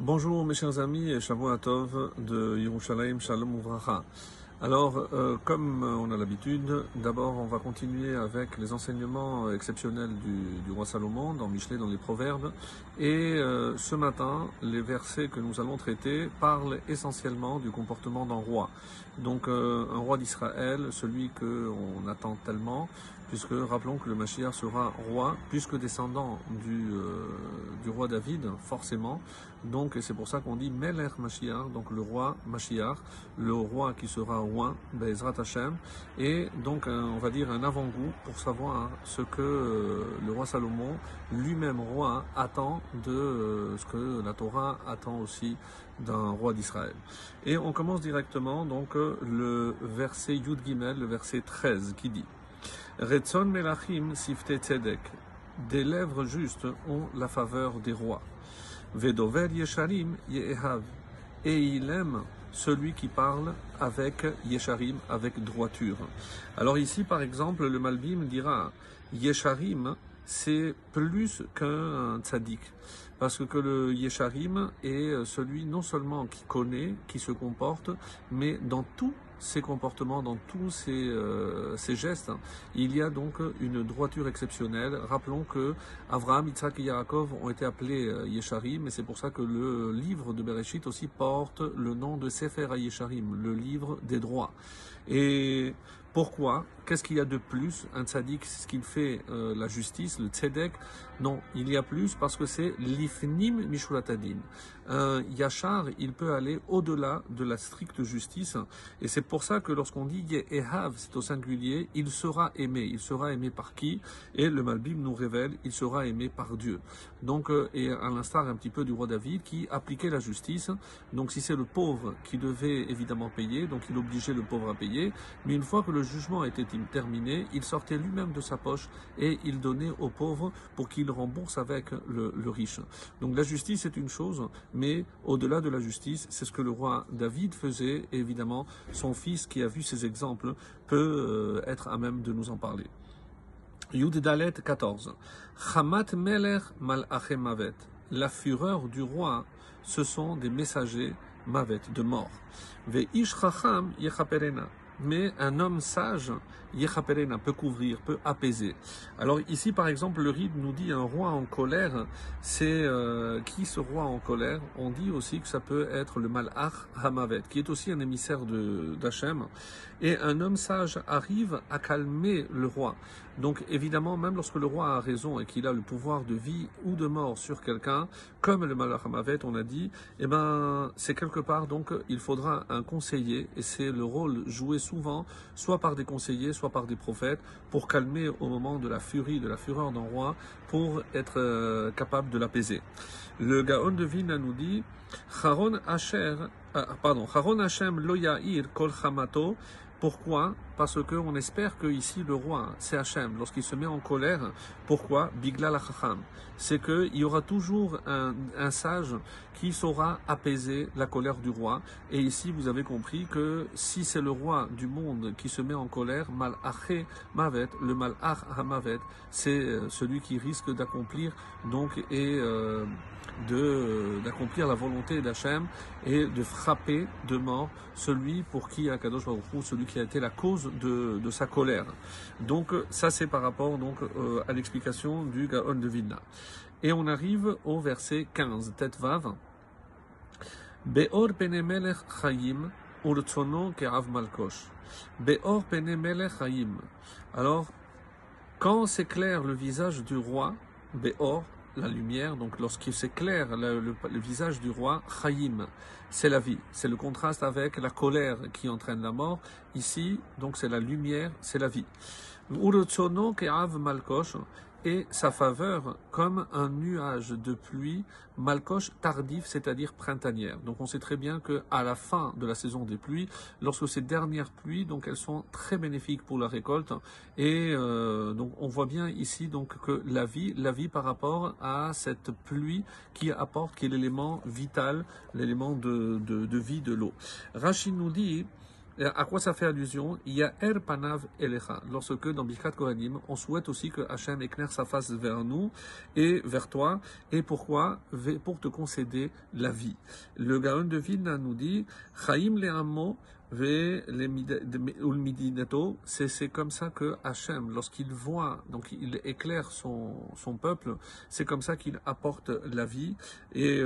Bonjour mes chers amis et Shavua Tov de Yerushalayim Shalom Uvracha. Alors, comme on a l'habitude, d'abord on va continuer avec les enseignements exceptionnels du roi Salomon dans Michelet, dans les Proverbes. Et ce matin, les versets que nous allons traiter parlent essentiellement du comportement d'un roi. Donc un roi d'Israël, celui qu'on attend tellement, puisque rappelons que le Mashiach sera roi, puisque descendant du roi David, forcément. Donc c'est pour ça qu'on dit Melech Mashiach, donc le roi Mashiach, le roi qui sera roi, Be'ezrat Hashem, et donc on va dire un avant-goût pour savoir ce que le roi Salomon, lui-même roi, attend de ce que la Torah attend aussi d'un roi d'Israël. Et on commence directement donc le verset Yud Gimel, le verset 13, qui dit Retzon Melachim Sifte Tzedek, des lèvres justes ont la faveur des rois. Vedover Yesharim Yehav, et il aime celui qui parle avec Yesharim, avec droiture. Alors ici, par exemple, le Malbim dira Yesharim, c'est plus qu'un tzaddik. Parce que le Yesharim est celui non seulement qui connaît, qui se comporte, mais dans tous ses comportements, dans tous ses gestes, il y a donc une droiture exceptionnelle. Rappelons que Avraham, Yitzhak et Yaakov ont été appelés Yesharim, et c'est pour ça que le livre de Bereshit aussi porte le nom de Sefer HaYesharim, le livre des droits. Et pourquoi? Qu'est-ce qu'il y a de plus? Un tzaddik, c'est ce qu'il fait la justice, le tzedek. Non, il y a plus parce que c'est l'ifnim mishulatadin. Un yachar, il peut aller au-delà de la stricte justice. Et c'est pour ça que lorsqu'on dit Yehav, c'est au singulier, il sera aimé. Il sera aimé par qui? Et le Malbim nous révèle, il sera aimé par Dieu. Donc, et à l'instar un petit peu du roi David qui appliquait la justice. Donc si c'est le pauvre qui devait évidemment payer, donc il obligeait le pauvre à payer. Mais une fois que le jugement était terminé, il sortait lui-même de sa poche et il donnait aux pauvres pour qu'il rembourse avec le riche. Donc la justice est une chose, mais au-delà de la justice, c'est ce que le roi David faisait. Et évidemment, son fils qui a vu ces exemples peut être à même de nous en parler. Yud Dalet 14. Chamat Melech Malachei Mavet. La fureur du roi, ce sont des messagers Mavet, de mort. Ve'ish Chacham Yechaperena. Mais un homme sage, Yechaperena, peut couvrir, peut apaiser. Alors ici, par exemple, le Rib nous dit un roi en colère, c'est qui ce roi en colère? On dit aussi que ça peut être le Malach Hamavet, qui est aussi un émissaire d'Hachem. Et un homme sage arrive à calmer le roi. Donc évidemment, même lorsque le roi a raison et qu'il a le pouvoir de vie ou de mort sur quelqu'un, comme le Malach Hamavet, on a dit, eh ben c'est quelque part, donc il faudra un conseiller, et c'est le rôle joué souvent, soit par des conseillers, soit par des prophètes, pour calmer au moment de la furie, de la fureur d'un roi, pour être capable de l'apaiser. Le Gaon de Vilna nous dit, Charon Hashem lo ya'ir kol chamato. Pourquoi? Parce qu'on espère que ici le roi, c'est Hachem, lorsqu'il se met en colère. Pourquoi? Biglal hacham. C'est qu'il y aura toujours un sage qui saura apaiser la colère du roi. Et ici, vous avez compris que si c'est le roi du monde qui se met en colère, Malachei Mavet, le Malach HaMavet, c'est celui qui risque d'accomplir donc d'accomplir la volonté d'Hachem et de frapper de mort celui pour qui Akadosh Baruch Hu, celui qui a été la cause de sa colère. Donc ça c'est par rapport donc à l'explication du Gaon de Vilna. Et on arrive au verset 15, Tet Vav. Beor pene melech chayim urtsono ke'av malkosh. Beor pene melech chayim. Alors, quand s'éclaire le visage du roi, Beor, la lumière, donc lorsqu'il s'éclaire le visage du roi, Chaim, c'est la vie, c'est le contraste avec la colère qui entraîne la mort. Ici, donc c'est la lumière, c'est la vie. Urotsono ke'av malkosh, et sa faveur comme un nuage de pluie, malkosh tardif, c'est-à-dire printanière. Donc on sait très bien que à la fin de la saison des pluies, lorsque ces dernières pluies, donc elles sont très bénéfiques pour la récolte, et donc on voit bien ici donc que la vie par rapport à cette pluie qui apporte, qui est l'élément vital, l'élément de vie de l'eau. Rachid nous dit Et à quoi ça fait allusion? Il y a Er Panav Elecha. Lorsque dans Birkat Kohanim, on souhaite aussi que Hachem éclaire sa face vers nous et vers toi. Et pourquoi? Pour te concéder la vie. Le Gaon de Vilna nous dit Chaim le'amo c'est comme ça que Hachem, lorsqu'il voit, donc il éclaire son peuple, c'est comme ça qu'il apporte la vie. Et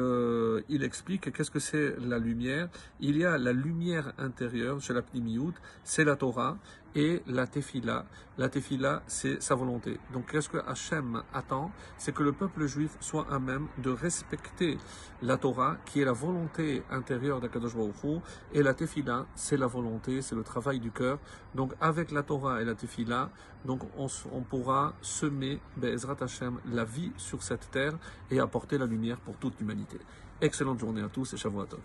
il explique qu'est-ce que c'est la lumière. Il y a la lumière intérieure chez la Pnimiyut, c'est la Torah, et la Tefila. La Tefila, c'est sa volonté. Donc qu'est-ce que Hachem attend? C'est que le peuple juif soit à même de respecter la Torah, qui est la volonté intérieure d'Akadosh Baruch Hu, et la Tefila, c'est la volonté, c'est le travail du cœur. Donc avec la Torah et la Tefila, donc on pourra semer Be'ezrat Hachem la vie sur cette terre et apporter la lumière pour toute l'humanité. Excellente journée à tous et Shavua Tov.